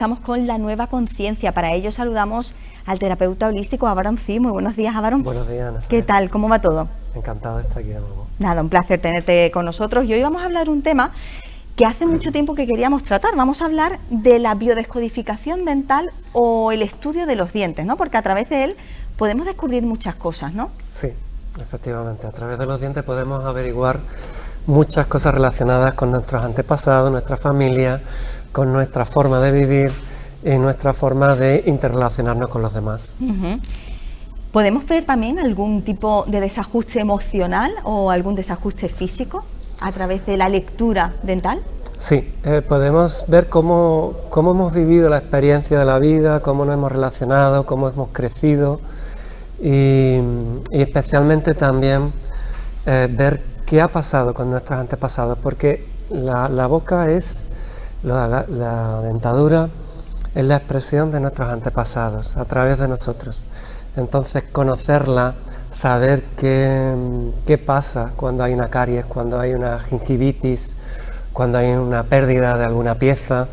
Estamos con la nueva conciencia. Para ello saludamos al terapeuta holístico Álvaro Encís. Muy buenos días, Álvaro. Buenos días, Ana. ¿Qué tal? ¿Cómo va todo? Encantado de estar aquí de nuevo. Nada, un placer tenerte con nosotros. Y hoy vamos a hablar de un tema que hace mucho tiempo que queríamos tratar. Vamos a hablar de la biodescodificación dental o el estudio de los dientes, ¿no? Porque a través de él podemos descubrir muchas cosas, ¿no? Sí, efectivamente. A través de los dientes podemos averiguar muchas cosas relacionadas con nuestros antepasados, nuestra familia, con nuestra forma de vivir y nuestra forma de interrelacionarnos con los demás. ¿Podemos ver también algún tipo de desajuste emocional o algún desajuste físico a través de la lectura dental? Sí, podemos ver cómo hemos vivido la experiencia de la vida, cómo nos hemos relacionado, cómo hemos crecido y especialmente también ver qué ha pasado con nuestros antepasados, porque la boca es, la dentadura es la expresión de nuestros antepasados a través de nosotros. Entonces conocerla, saber qué pasa cuando hay una caries, cuando hay una gingivitis, cuando hay una pérdida de alguna pieza,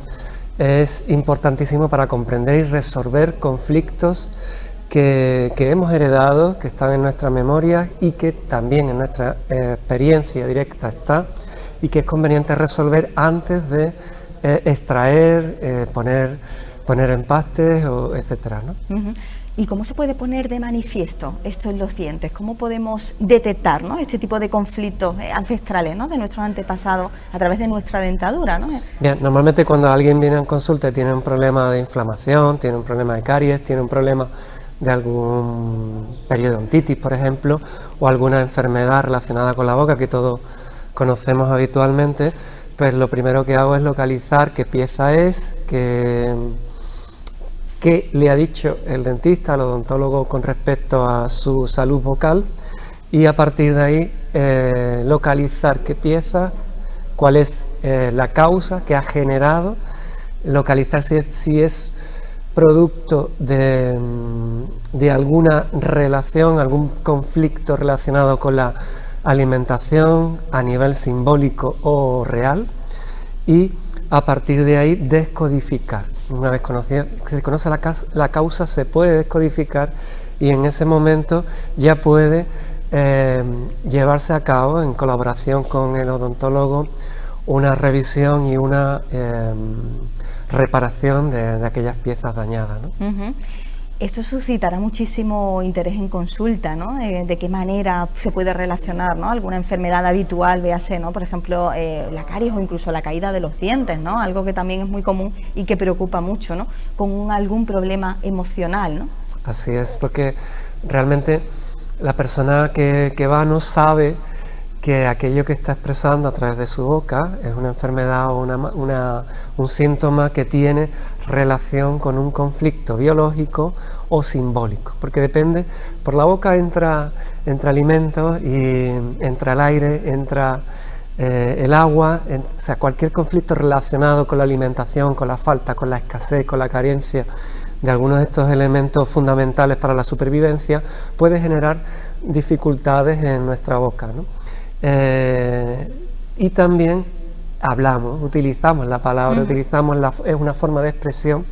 es importantísimo para comprender y resolver conflictos que hemos heredado, que están en nuestra memoria y que también en nuestra experiencia directa está, y que es conveniente resolver antes de extraer, poner empastes, etcétera, ¿no? ¿Y cómo se puede poner de manifiesto esto en los dientes? ¿Cómo podemos detectar, ¿no?, este tipo de conflictos ancestrales, ¿no?, de nuestros antepasados a través de nuestra dentadura, ¿no? Bien, normalmente cuando alguien viene en consulta y tiene un problema de inflamación, tiene un problema de caries, tiene un problema de algún periodontitis, por ejemplo, o alguna enfermedad relacionada con la boca que todos conocemos habitualmente, pues lo primero que hago es localizar qué pieza es, qué le ha dicho el dentista, el odontólogo con respecto a su salud vocal, y a partir de ahí localizar qué pieza, cuál es la causa que ha generado, localizar si es producto de alguna relación, algún conflicto relacionado con la alimentación a nivel simbólico o real, y a partir de ahí descodificar. Una vez que se conoce la causa, se puede descodificar y en ese momento ya puede llevarse a cabo, en colaboración con el odontólogo, una revisión y una reparación de aquellas piezas dañadas, ¿no? Esto suscitará muchísimo interés en consulta, ¿no? De qué manera se puede relacionar, ¿no?, alguna enfermedad habitual, véase, ¿no?, por ejemplo, la caries o incluso la caída de los dientes, ¿no?, algo que también es muy común y que preocupa mucho, ¿no?, con algún problema emocional, ¿no? Así es, porque realmente la persona que va no sabe que aquello que está expresando a través de su boca es una enfermedad o un síntoma que tiene relación con un conflicto biológico o simbólico, porque depende, por la boca entra alimentos y entra el aire, entra el agua, o sea, cualquier conflicto relacionado con la alimentación, con la falta, con la escasez, con la carencia de algunos de estos elementos fundamentales para la supervivencia, puede generar dificultades en nuestra boca, ¿no? Y también utilizamos la palabra, es una forma de expresión,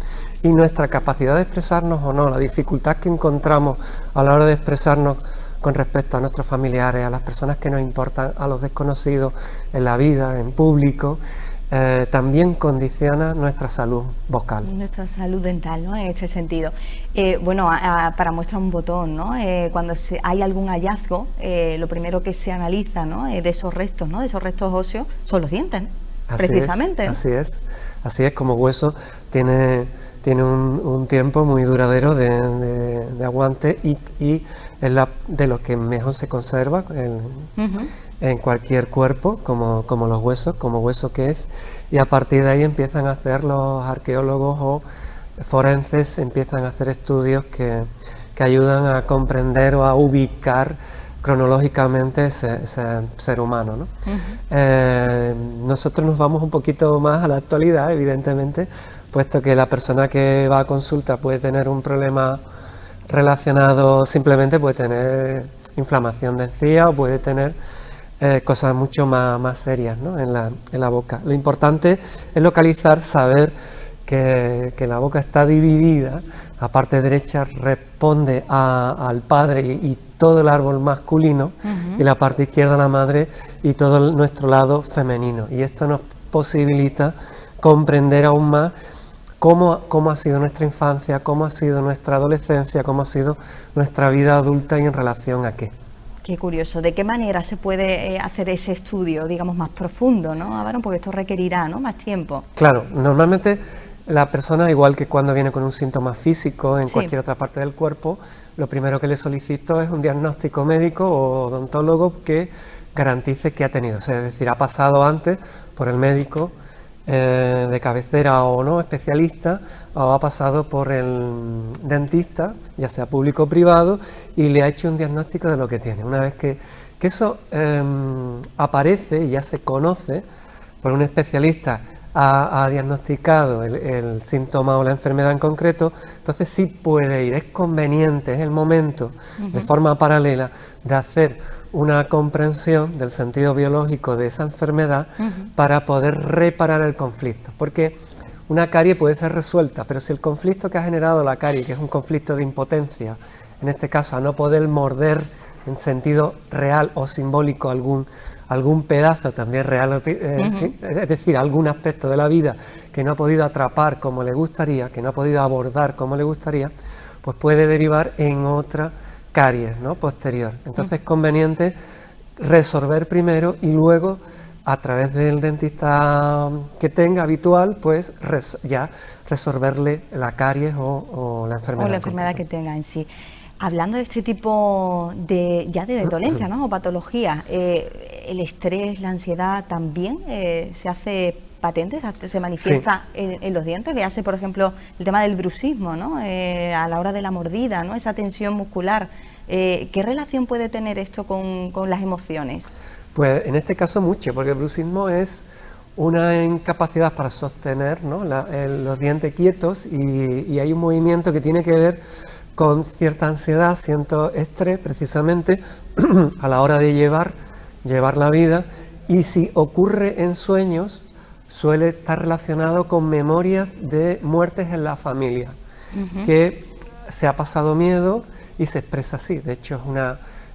y nuestra capacidad de expresarnos o no, la dificultad que encontramos a la hora de expresarnos con respecto a nuestros familiares, a las personas que nos importan, a los desconocidos en la vida, en público, también condiciona nuestra salud vocal. Nuestra salud dental, ¿no?, en este sentido. Bueno, para muestra un botón, ¿no?, cuando hay algún hallazgo, lo primero que se analiza, ¿no?, de esos restos, ¿no?, de esos restos óseos, son los dientes, ¿no? Precisamente. Así es, como hueso tiene un tiempo muy duradero de aguante y es de lo que mejor se conserva en cualquier cuerpo, como los huesos, como hueso que es, y a partir de ahí empiezan a hacer los arqueólogos o forenses, empiezan a hacer estudios que ayudan a comprender o a ubicar cronológicamente ese ser humano, ¿no? Nosotros nos vamos un poquito más a la actualidad, evidentemente, puesto que la persona que va a consulta puede tener un problema relacionado, simplemente puede tener inflamación de encía o puede tener cosas mucho más serias, ¿no?, en la boca. Lo importante es localizar, saber que la boca está dividida, la parte derecha responde al padre y todo el árbol masculino, y la parte izquierda la madre y todo nuestro lado femenino. Y esto nos posibilita comprender aún más cómo ha sido nuestra infancia, cómo ha sido nuestra adolescencia, cómo ha sido nuestra vida adulta y en relación a qué. Qué curioso. ¿De qué manera se puede hacer ese estudio, digamos, más profundo, ¿no, Álvaro? Porque esto requerirá, ¿no?, más tiempo. Claro, normalmente la persona, igual que cuando viene con un síntoma físico en Sí. cualquier otra parte del cuerpo, lo primero que le solicito es un diagnóstico médico o odontólogo que garantice que ha tenido, es decir, ha pasado antes por el médico de cabecera o no, especialista, o ha pasado por el dentista, ya sea público o privado, y le ha hecho un diagnóstico de lo que tiene. Una vez que eso aparece y ya se conoce por un especialista, ha diagnosticado el síntoma o la enfermedad en concreto, entonces sí puede ir, es conveniente, es el momento, de forma paralela, de hacer una comprensión del sentido biológico de esa enfermedad para poder reparar el conflicto, porque una carie puede ser resuelta, pero si el conflicto que ha generado la carie, que es un conflicto de impotencia, en este caso a no poder morder en sentido real o simbólico algún pedazo también real, ¿sí? Es decir, algún aspecto de la vida que no ha podido atrapar como le gustaría, que no ha podido abordar como le gustaría, pues puede derivar en otra caries, ¿no?, posterior. Entonces es conveniente resolver primero y luego, a través del dentista que tenga habitual, pues ya resolverle la caries o la enfermedad. O la enfermedad que tenga en sí. Hablando de este tipo de dolencias, ¿no?, o patologías, el estrés, la ansiedad también se hace patente, se manifiesta en los dientes. Véase, por ejemplo, el tema del bruxismo, ¿no?, a la hora de la mordida, ¿no?, esa tensión muscular. ¿Qué relación puede tener esto con las emociones? Pues en este caso mucho, porque el bruxismo es una incapacidad para sostener, ¿no?, los dientes quietos, y hay un movimiento que tiene que ver con cierta ansiedad, cierto estrés, precisamente a la hora de llevar la vida, y si ocurre en sueños, suele estar relacionado con memorias de muertes en la familia, que se ha pasado miedo y se expresa así. De hecho,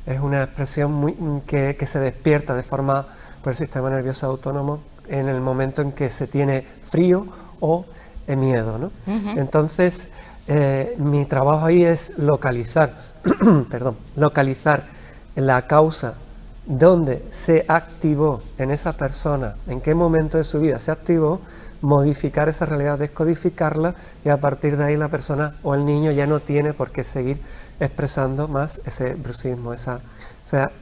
es una expresión que se despierta de forma por el sistema nervioso autónomo en el momento en que se tiene frío o miedo, ¿no? Entonces, mi trabajo ahí es localizar la causa donde se activó en esa persona, en qué momento de su vida se activó, modificar esa realidad, descodificarla, y a partir de ahí la persona o el niño ya no tiene por qué seguir expresando más ese bruxismo, ese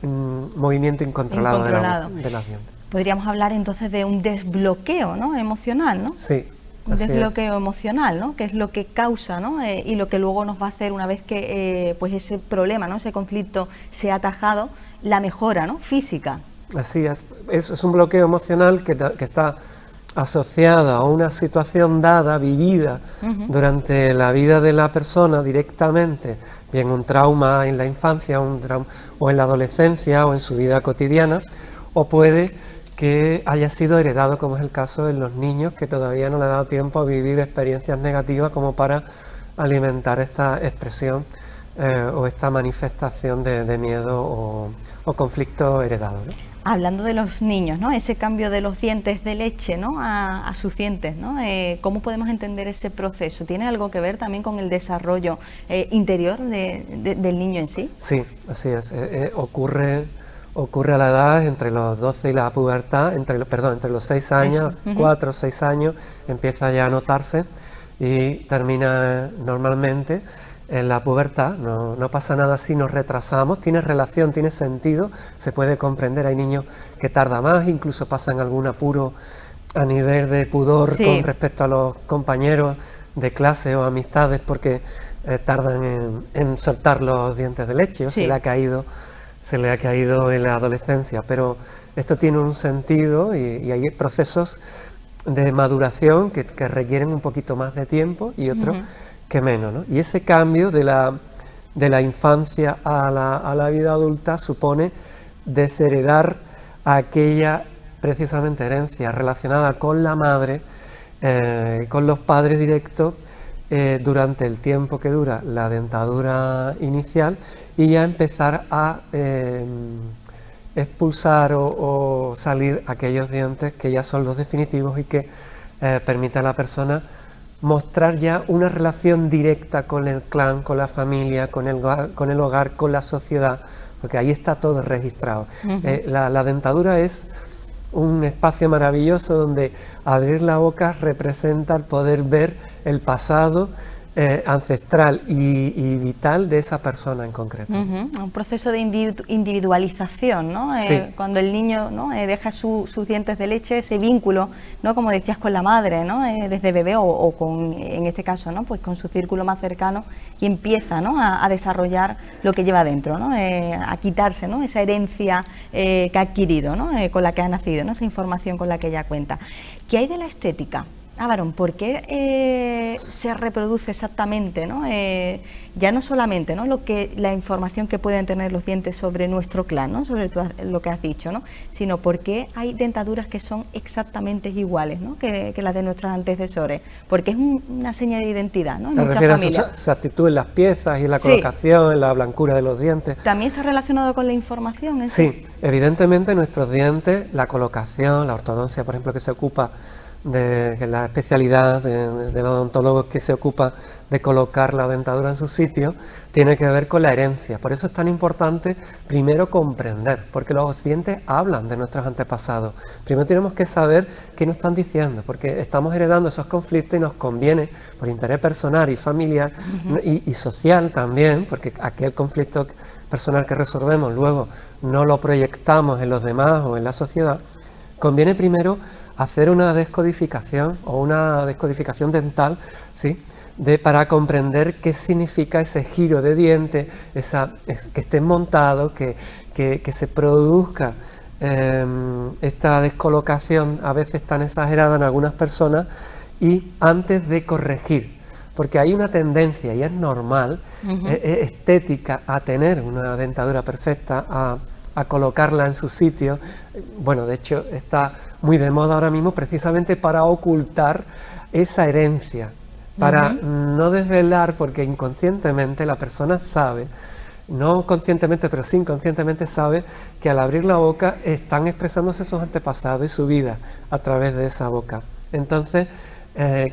movimiento incontrolado. De los dientes. Podríamos hablar entonces de un desbloqueo, ¿no?, emocional, ¿no? Sí. Un desbloqueo emocional, ¿no?, que es lo que causa, ¿no?, y lo que luego nos va a hacer, una vez que pues ese problema, ¿no?, ese conflicto se ha atajado, la mejora, ¿no?, física. Así es un bloqueo emocional que está asociado a una situación dada, vivida durante la vida de la persona directamente, bien un trauma en la infancia, o en la adolescencia, o en su vida cotidiana, o puede que haya sido heredado, como es el caso de los niños, que todavía no le ha dado tiempo a vivir experiencias negativas como para alimentar esta expresión o esta manifestación de miedo o conflicto heredado, ¿no? Hablando de los niños, ¿no?, ese cambio de los dientes de leche, ¿no?, a sus dientes, ¿no?, ¿cómo podemos entender ese proceso? ¿Tiene algo que ver también con el desarrollo interior del niño en sí? Sí, así es. Ocurre a la edad entre los 12 y la pubertad, entre los 6 años, 4 o 6 años, empieza ya a notarse y termina normalmente en la pubertad. No pasa nada si nos retrasamos, tiene relación, tiene sentido, se puede comprender. Hay niños que tardan más, incluso pasan algún apuro a nivel de pudor con respecto a los compañeros de clase o amistades, porque tardan en soltar los dientes de leche, o se le ha caído en la adolescencia, pero esto tiene un sentido y hay procesos de maduración que requieren un poquito más de tiempo y otros que menos, ¿no? Y ese cambio de la infancia a la vida adulta supone desheredar aquella precisamente herencia relacionada con la madre con los padres directos durante el tiempo que dura la dentadura inicial y ya empezar a expulsar o salir aquellos dientes que ya son los definitivos y que permiten a la persona mostrar ya una relación directa con el clan, con la familia, con el hogar, con la sociedad, porque ahí está todo registrado. La dentadura es un espacio maravilloso donde abrir la boca representa el poder ver el pasado ancestral y vital de esa persona en concreto. Un proceso de individualización, ¿no? Sí. Cuando el niño, ¿no? Deja sus dientes de leche, ese vínculo, ¿no? Como decías, con la madre, ¿no? Desde bebé o con, en este caso, ¿no? Pues con su círculo más cercano y empieza, ¿no? a desarrollar lo que lleva dentro, ¿no? A quitarse, ¿no? Esa herencia que ha adquirido, ¿no? Con la que ha nacido, ¿no? Esa información con la que ella cuenta. ¿Qué hay de la estética? Varón, ¿por qué se reproduce exactamente, ¿no? Ya no solamente, ¿no? la información que pueden tener los dientes sobre nuestro clan, ¿no? Sobre lo que has dicho, ¿no? Sino por qué hay dentaduras que son exactamente iguales, ¿no? que las de nuestros antecesores, porque es una seña de identidad, ¿no? En muchas familias. A su actitud en las piezas y en la colocación, en la blancura de los dientes. ¿También está relacionado con la información? ¿Eso? Sí, evidentemente nuestros dientes, la colocación, la ortodoncia, por ejemplo, que se ocupa de la especialidad de los odontólogos que se ocupa de colocar la dentadura en su sitio, tiene que ver con la herencia. Por eso es tan importante primero comprender, porque los dientes hablan de nuestros antepasados. Primero tenemos que saber qué nos están diciendo, porque estamos heredando esos conflictos y nos conviene, por interés personal y familiar y social también, porque aquel conflicto personal que resolvemos luego no lo proyectamos en los demás o en la sociedad. Conviene primero hacer una descodificación o una descodificación dental, ¿sí? Para comprender qué significa ese giro de diente, que estén montados, que se produzca esta descolocación a veces tan exagerada en algunas personas, y antes de corregir, porque hay una tendencia, y es normal, estética, a tener una dentadura perfecta, a colocarla en su sitio. Bueno, de hecho está muy de moda ahora mismo precisamente para ocultar esa herencia, para no desvelar, porque inconscientemente la persona sabe, no conscientemente pero sí inconscientemente sabe, que al abrir la boca están expresándose sus antepasados y su vida a través de esa boca. Entonces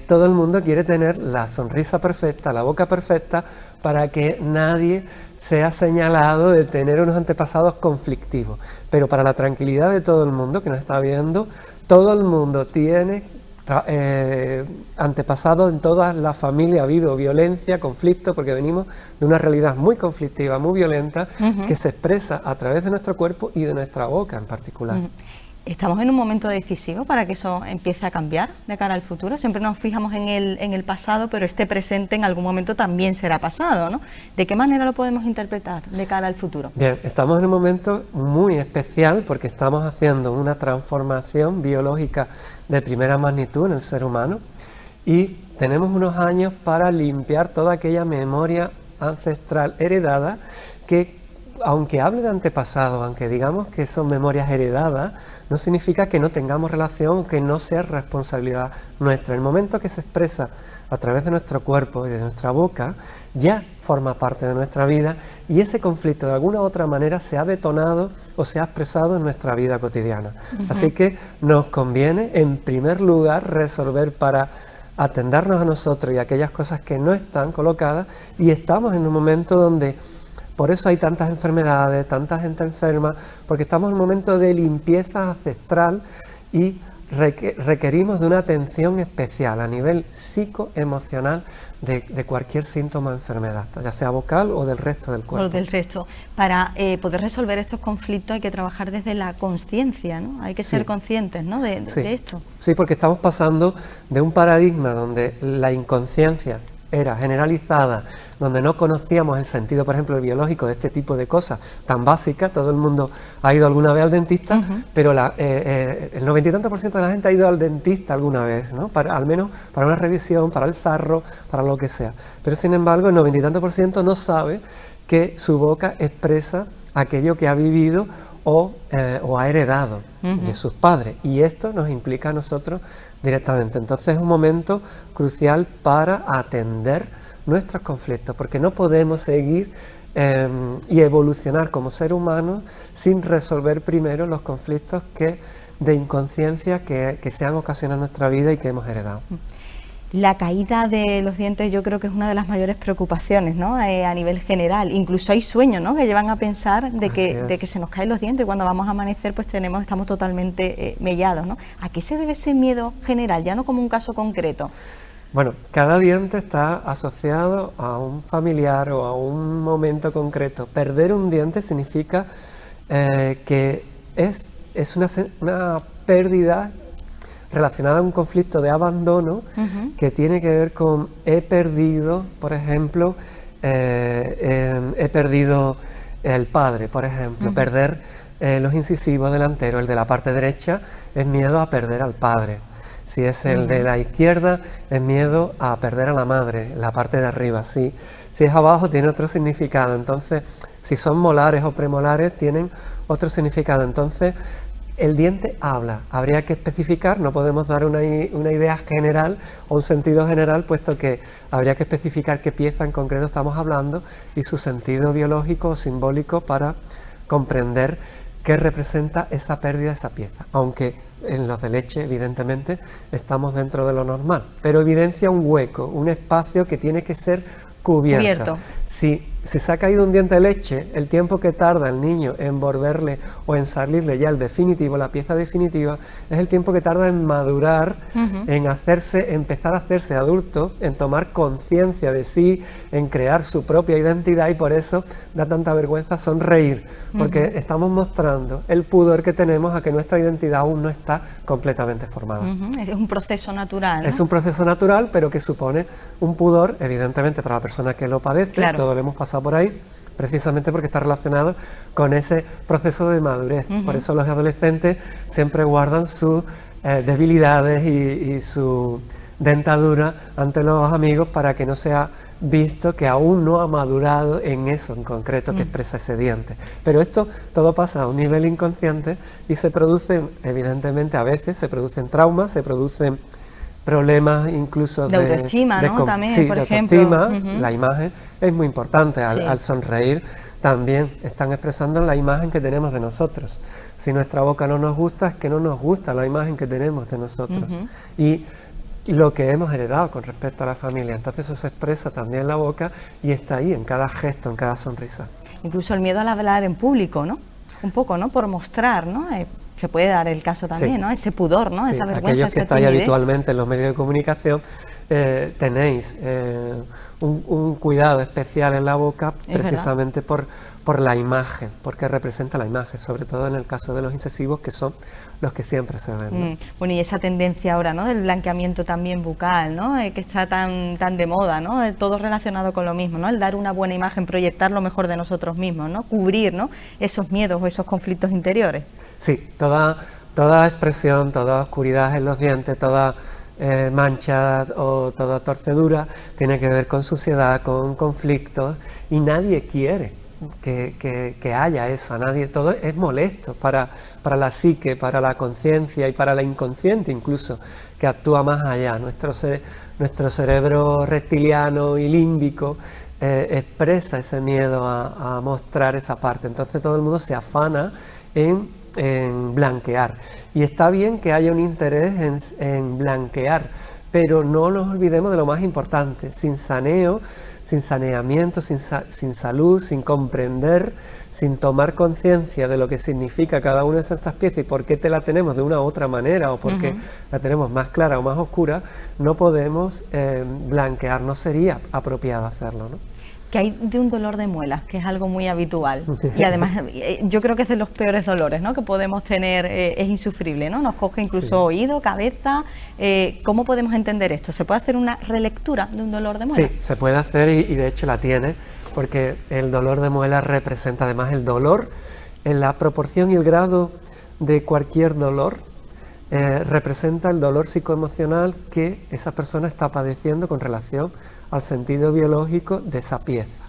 todo el mundo quiere tener la sonrisa perfecta, la boca perfecta, para que nadie sea señalado de tener unos antepasados conflictivos. Pero para la tranquilidad de todo el mundo que nos está viendo, todo el mundo tiene antepasados. En toda la familia ha habido violencia, conflicto, porque venimos de una realidad muy conflictiva, muy violenta, que se expresa a través de nuestro cuerpo y de nuestra boca en particular. ¿Estamos en un momento decisivo para que eso empiece a cambiar de cara al futuro? Siempre nos fijamos en el pasado, pero este presente en algún momento también será pasado, ¿no? ¿De qué manera lo podemos interpretar de cara al futuro? Bien, estamos en un momento muy especial porque estamos haciendo una transformación biológica de primera magnitud en el ser humano y tenemos unos años para limpiar toda aquella memoria ancestral heredada que, aunque hable de antepasados, aunque digamos que son memorias heredadas, no significa que no tengamos relación, que no sea responsabilidad nuestra. El momento que se expresa a través de nuestro cuerpo y de nuestra boca, ya forma parte de nuestra vida, y ese conflicto de alguna u otra manera se ha detonado o se ha expresado en nuestra vida cotidiana. Así que nos conviene, en primer lugar, resolver para atendernos a nosotros y a aquellas cosas que no están colocadas, y estamos en un momento donde por eso hay tantas enfermedades, tanta gente enferma, porque estamos en un momento de limpieza ancestral y requerimos de una atención especial a nivel psicoemocional de cualquier síntoma de enfermedad, ya sea vocal o del resto del cuerpo. O del resto. Para poder resolver estos conflictos hay que trabajar desde la consciencia, ¿no? Hay que ser conscientes, ¿no? de esto. Sí, porque estamos pasando de un paradigma donde la inconsciencia era generalizada, donde no conocíamos el sentido, por ejemplo, el biológico de este tipo de cosas tan básicas. Todo el mundo ha ido alguna vez al dentista, pero el 90 y tanto % de la gente ha ido al dentista alguna vez, ¿no? Al menos para una revisión, para el sarro, para lo que sea. Pero sin embargo, el 90 y tanto % no sabe que su boca expresa aquello que ha vivido o ha heredado de sus padres, y esto nos implica a nosotros directamente. Entonces es un momento crucial para atender nuestros conflictos, porque no podemos seguir y evolucionar como ser humano sin resolver primero los conflictos de inconsciencia que se han ocasionado en nuestra vida y que hemos heredado. La caída de los dientes yo creo que es una de las mayores preocupaciones, ¿no? A nivel general. Incluso hay sueños, ¿no?, que llevan a pensar de que se nos caen los dientes. Cuando vamos a amanecer pues estamos totalmente mellados, ¿no? ¿A qué se debe ese miedo general, ya no como un caso concreto? Bueno, cada diente está asociado a un familiar o a un momento concreto. Perder un diente significa que es una pérdida relacionada a un conflicto de abandono que tiene que ver con he perdido, por ejemplo, he perdido el padre, por ejemplo, perder los incisivos delanteros, el de la parte derecha es miedo a perder al padre. Si es el de la izquierda, es miedo a perder a la madre, la parte de arriba, sí. Si es abajo, tiene otro significado. Entonces, si son molares o premolares, tienen otro significado. Entonces, el diente habla. Habría que especificar, no podemos dar una idea general o un sentido general, puesto que habría que especificar qué pieza en concreto estamos hablando y su sentido biológico o simbólico para comprender qué representa esa pérdida de esa pieza. Aunque en los de leche, evidentemente, estamos dentro de lo normal, pero evidencia un hueco, un espacio que tiene que ser cubierto. Si se ha caído un diente de leche, el tiempo que tarda el niño en volverle o en salirle ya el definitivo, la pieza definitiva, es el tiempo que tarda en madurar, en empezar a hacerse adulto, en tomar conciencia de sí, en crear su propia identidad, y por eso da tanta vergüenza sonreír, porque estamos mostrando el pudor que tenemos a que nuestra identidad aún no está completamente formada. Es un proceso natural, ¿no? Es un proceso natural, pero que supone un pudor, evidentemente, para la persona que lo padece. Claro. Todos lo hemos pasado por ahí, precisamente porque está relacionado con ese proceso de madurez. Por eso los adolescentes siempre guardan sus debilidades y su dentadura ante los amigos para que no sea visto que aún no ha madurado en eso en concreto que expresa ese diente. Pero esto todo pasa a un nivel inconsciente y se producen, evidentemente, a veces se producen traumas, se producen problemas incluso de autoestima, ¿no? También, sí, por de ejemplo. Autoestima, la imagen es muy importante. Al sonreír también están expresando la imagen que tenemos de nosotros. Si nuestra boca no nos gusta, es que no nos gusta la imagen que tenemos de nosotros. Y lo que hemos heredado con respecto a la familia. Entonces eso se expresa también en la boca y está ahí, en cada gesto, en cada sonrisa. Incluso el miedo al hablar en público, ¿no? Un poco, ¿no? Por mostrar, ¿no? Se puede dar el caso también, ¿no? Ese pudor, ¿no? Esa vergüenza. Aquellos que estáis habitualmente en los medios de comunicación tenéis un cuidado especial en la boca, precisamente por la imagen, porque representa la imagen, sobre todo en el caso de los incisivos, que son los que siempre se ven, ¿no? Bueno, y esa tendencia ahora, ¿no?, del blanqueamiento también bucal, ¿no?, que está tan de moda, ¿no?, todo relacionado con lo mismo, ¿no?, el dar una buena imagen, proyectar lo mejor de nosotros mismos, ¿no?, cubrir, ¿no?, esos miedos o esos conflictos interiores. Sí, toda expresión, toda oscuridad en los dientes, toda mancha o toda torcedura tiene que ver con suciedad, con conflictos, y nadie quiere que haya eso, a nadie. Todo es molesto para la psique, para la conciencia y para la inconsciente incluso, que actúa más allá. Nuestro cerebro reptiliano y límbico expresa ese miedo a mostrar esa parte. Entonces todo el mundo se afana en blanquear, y está bien que haya un interés en blanquear, pero no nos olvidemos de lo más importante. Sin saneo, sin saneamiento, sin salud, sin comprender, sin tomar conciencia de lo que significa cada una de estas piezas y por qué la tenemos de una u otra manera, o por qué la tenemos más clara o más oscura, no podemos blanquear, no sería apropiado hacerlo, ¿no? Que hay de un dolor de muelas, que es algo muy habitual, y además yo creo que es de los peores dolores, ¿no?, que podemos tener, es insufrible, ¿no?, nos coge incluso oído, cabeza. ¿Cómo podemos entender esto? ¿Se puede hacer una relectura de un dolor de muelas? Sí, se puede hacer, y de hecho la tiene, porque el dolor de muelas representa además el dolor en la proporción y el grado de cualquier dolor. Representa el dolor psicoemocional que esa persona está padeciendo con relación al sentido biológico de esa pieza.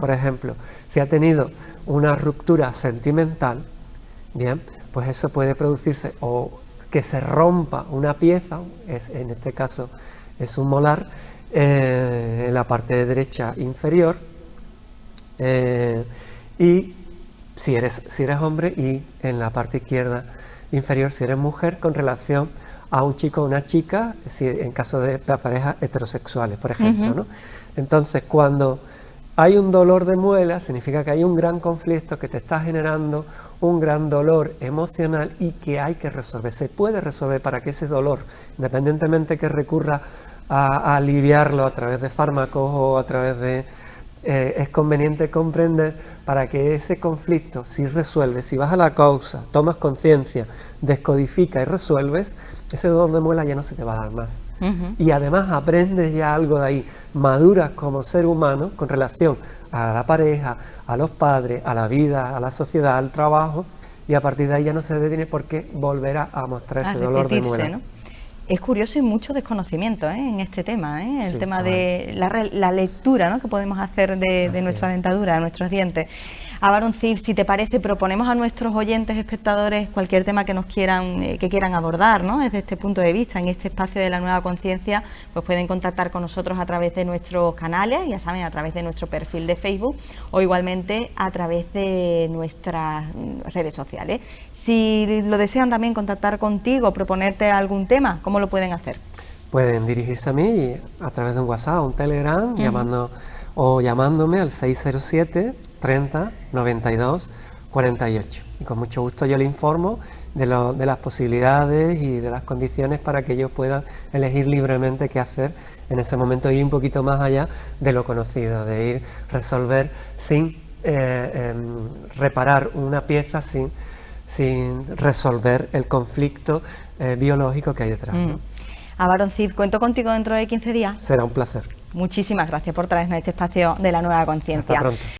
Por ejemplo, si ha tenido una ruptura sentimental, Bien, pues eso puede producirse o que se rompa una pieza, en este caso es un molar, en la parte derecha inferior, y si eres hombre, y en la parte izquierda inferior si eres mujer, con relación a un chico o una chica, si en caso de parejas heterosexuales, por ejemplo, ¿no? Entonces, cuando hay un dolor de muela, significa que hay un gran conflicto que te está generando un gran dolor emocional y que hay que resolver. Se puede resolver para que ese dolor, independientemente que recurra a aliviarlo a través de fármacos o a través de... es conveniente comprender para que ese conflicto, si resuelves, si vas a la causa, tomas conciencia, descodifica y resuelves, ese dolor de muela ya no se te va a dar más. Y además aprendes ya algo de ahí, maduras como ser humano con relación a la pareja, a los padres, a la vida, a la sociedad, al trabajo, y a partir de ahí ya no se detiene porque volverá a mostrar ese dolor de muela, ¿no? Es curioso y mucho desconocimiento en este tema, el sí, tema de la lectura, ¿no?, que podemos hacer de nuestra dentadura, de nuestros dientes. Aaron Zip, si te parece, proponemos a nuestros oyentes, espectadores, cualquier tema que quieran abordar, ¿no?, desde este punto de vista, en este espacio de la nueva conciencia, pues pueden contactar con nosotros a través de nuestros canales, ya saben, a través de nuestro perfil de Facebook o igualmente a través de nuestras redes sociales. Si lo desean también contactar contigo, proponerte algún tema, ¿cómo lo pueden hacer? Pueden dirigirse a mí a través de un WhatsApp, un Telegram, llamándome al 607 30 92 48. Y con mucho gusto yo le informo de las posibilidades y de las condiciones para que ellos puedan elegir libremente qué hacer en ese momento, y un poquito más allá de lo conocido, de resolver sin reparar una pieza, sin resolver el conflicto biológico que hay detrás, ¿no? Aaron Zip, cuento contigo dentro de 15 días. Será un placer. Muchísimas gracias por traernos este espacio de la nueva conciencia. Hasta pronto.